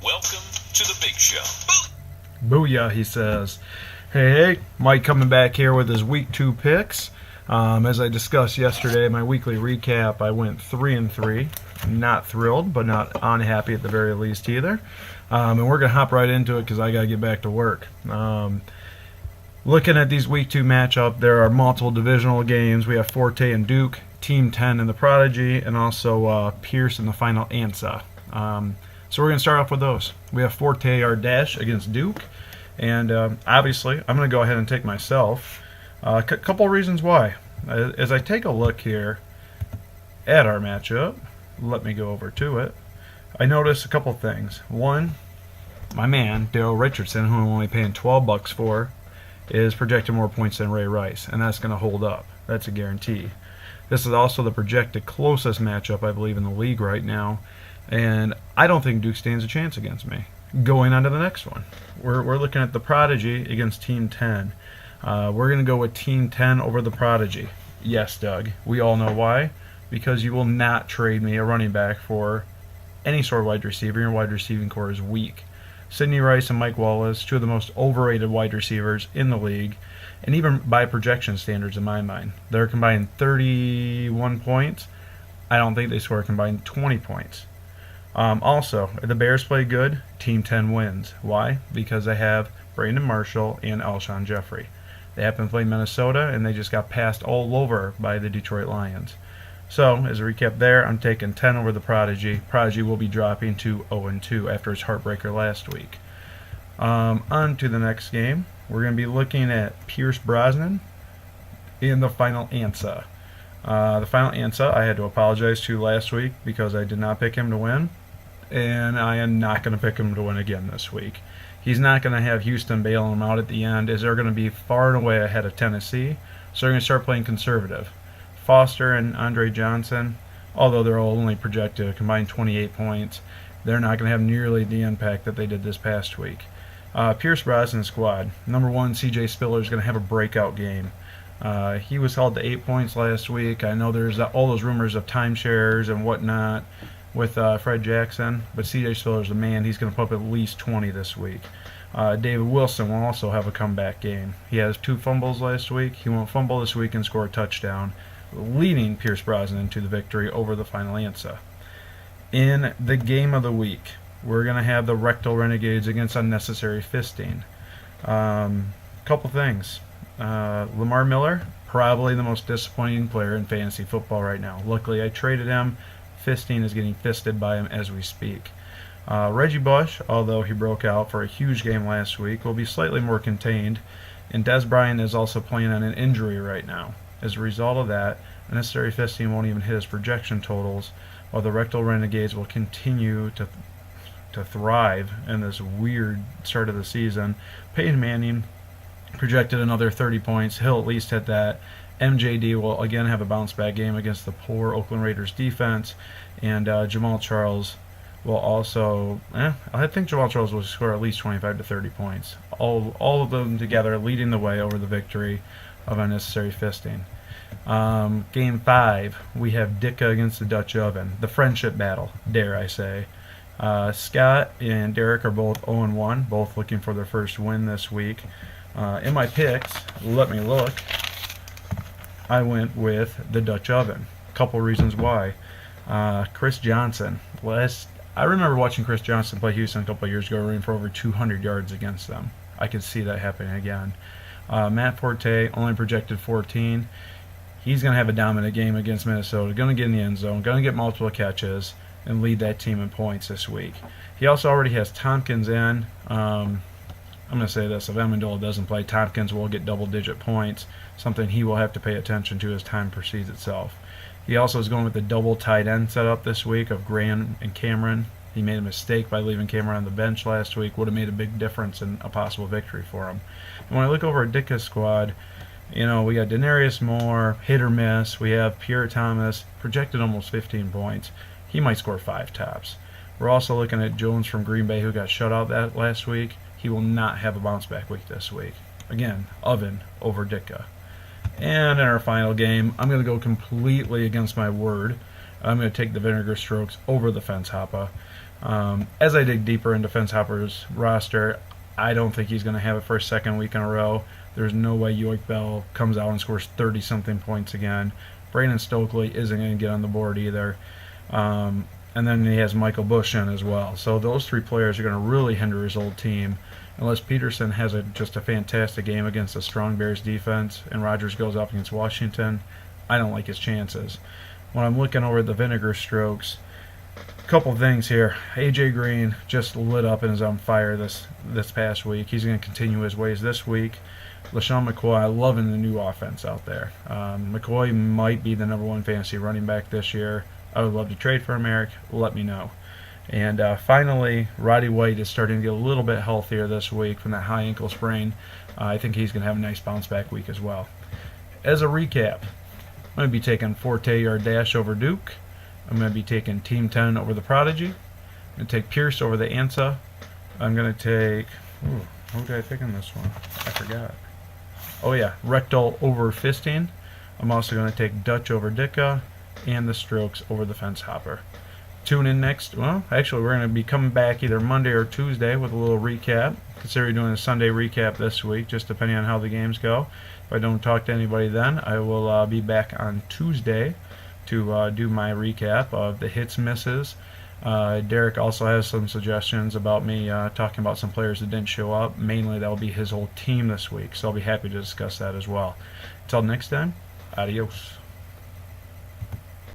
Welcome to the Big Show. Booyah, he says. Hey, Mike coming back here with his week 2 picks. As I discussed yesterday, my weekly recap, I went 3-3. Not thrilled, but not unhappy at the very least either. And we're going to hop right into it because I got to get back to work. Looking at these week 2 matchup, there are multiple divisional games. We have Forte and Duke, Team 10 and the Prodigy, and also Pierce in the final ANSA. So we're going to start off with those. We have Forte Ardash against Duke. And obviously, I'm going to go ahead and take myself. A couple of reasons why. As I take a look here at our matchup, let me go over to it. I notice a couple things. One, my man, Daryl Richardson, who I'm only paying $12 for, is projecting more points than Ray Rice, and that's going to hold up. That's a guarantee. This is also the projected closest matchup, I believe, in the league right now, and I don't think Duke stands a chance against me. Going on to the next one. We're looking at the Prodigy against Team 10. We're going to go with Team 10 over the Prodigy. Yes, Doug. We all know why. Because you will not trade me a running back for any sort of wide receiver. Your wide receiving core is weak. Sidney Rice and Mike Wallace, two of the most overrated wide receivers in the league, and even by projection standards in my mind. They're combined 31 points. I don't think they score combined 20 points. Also, if the Bears play good, Team 10 wins. Why? Because they have Brandon Marshall and Alshon Jeffrey. They happen to play Minnesota, and they just got passed all over by the Detroit Lions. So, as a recap there, I'm taking 10 over the Prodigy. Prodigy will be dropping to 0-2 after his heartbreaker last week. On to the next game. We're going to be looking at Pierce Brosnan in the final ANSA. The final ANSA I had to apologize to last week because I did not pick him to win, and I am not going to pick him to win again this week. He's not going to have Houston bailing him out at the end, as they're going to be far and away ahead of Tennessee, so they're going to start playing conservative. Foster and Andre Johnson, although they're all only projected to combine 28 points, they're not going to have nearly the impact that they did this past week. Pierce Brosnan squad. Number 1, CJ Spiller is going to have a breakout game. He was held to 8 points last week. I know there's all those rumors of timeshares and whatnot with Fred Jackson, but CJ Spiller's the man. He's going to put up at least 20 this week. David Wilson will also have a comeback game. He has 2 fumbles last week. He won't fumble this week and score a touchdown, leading Pierce Brosnan to the victory over the final ANSA. In the game of the week, we're going to have the Rectal Renegades against Unnecessary Fisting. Couple things. Lamar Miller, probably the most disappointing player in fantasy football right now. Luckily, I traded him. Fisting is getting fisted by him as we speak. Reggie Bush, although he broke out for a huge game last week, will be slightly more contained. And Des Bryant is also playing on an injury right now. As a result of that, Unnecessary Fisting won't even hit his projection totals, while the Rectal Renegades will continue to thrive in this weird start of the season. Peyton Manning projected another 30 points. He'll at least hit that. MJD will again have a bounce back game against the poor Oakland Raiders defense, and Jamal Charles will also I think Jamal Charles will score at least 25 to 30 points. All of them together leading the way over the victory of Unnecessary Fisting. Game 5, we have Ditka against the Dutch Oven, the friendship battle, dare I say. Scott and Derek are both 0-1, both looking for their first win this week. In my picks, let me look, I went with the Dutch Oven. A couple reasons why. Chris Johnson. I remember watching Chris Johnson play Houston a couple of years ago, running for over 200 yards against them. I could see that happening again. Matt Forte, only projected 14. He's going to have a dominant game against Minnesota, going to get in the end zone, going to get multiple catches, and lead that team in points this week. He also already has Tompkins in. I'm going to say this, if Amendola doesn't play, Tompkins will get double-digit points, something he will have to pay attention to as time proceeds itself. He also is going with the double tight end setup this week of Graham and Cameron. He made a mistake by leaving Cameron on the bench last week. Would have made a big difference in a possible victory for him. And when I look over at Ditka's squad, we got Denarius Moore, hit or miss. We have Pierre Thomas, projected almost 15 points. He might score 5 tops. We're also looking at Jones from Green Bay, who got shut out that last week. He will not have a bounce back week this week. Again, Oven over Ditka. And in our final game, I'm going to go completely against my word I'm going to take the Vinegar Strokes over the Fence Hopper. As I dig deeper into Fence Hopper's roster, I don't think he's going to have it for a second week in a row. There's no way Yoick Bell comes out and scores 30-something points again. Brandon Stokely isn't going to get on the board either. And then he has Michael Bush in as well. So those three players are going to really hinder his old team. Unless Peterson has just a fantastic game against a strong Bears defense and Rodgers goes up against Washington, I don't like his chances. When I'm looking over the Vinegar Strokes, a couple things here. A.J. Green just lit up and is on fire this past week. He's going to continue his ways this week. LaShawn McCoy, loving the new offense out there. McCoy might be the #1 fantasy running back this year. I would love to trade for him, Eric. Let me know. And finally, Roddy White is starting to get a little bit healthier this week from that high ankle sprain. I think he's going to have a nice bounce back week as well. As a recap, I'm going to be taking Forte or Dash over Duke. I'm going to be taking Team 10 over the Prodigy. I'm going to take Pierce over the Ansa. I'm going to take... who did I pick in this one? I forgot. Oh yeah, Rectal over Fisting. I'm also going to take Dutch over Dicka and the Strokes over the Fence Hopper. Tune in next. Well, actually, we're going to be coming back either Monday or Tuesday with a little recap. Consider doing a Sunday recap this week, just depending on how the games go. If I don't talk to anybody then, I will be back on Tuesday to do my recap of the hits, misses. Derek also has some suggestions about me talking about some players that didn't show up. Mainly, that will be his whole team this week, so I'll be happy to discuss that as well. Until next time, adios.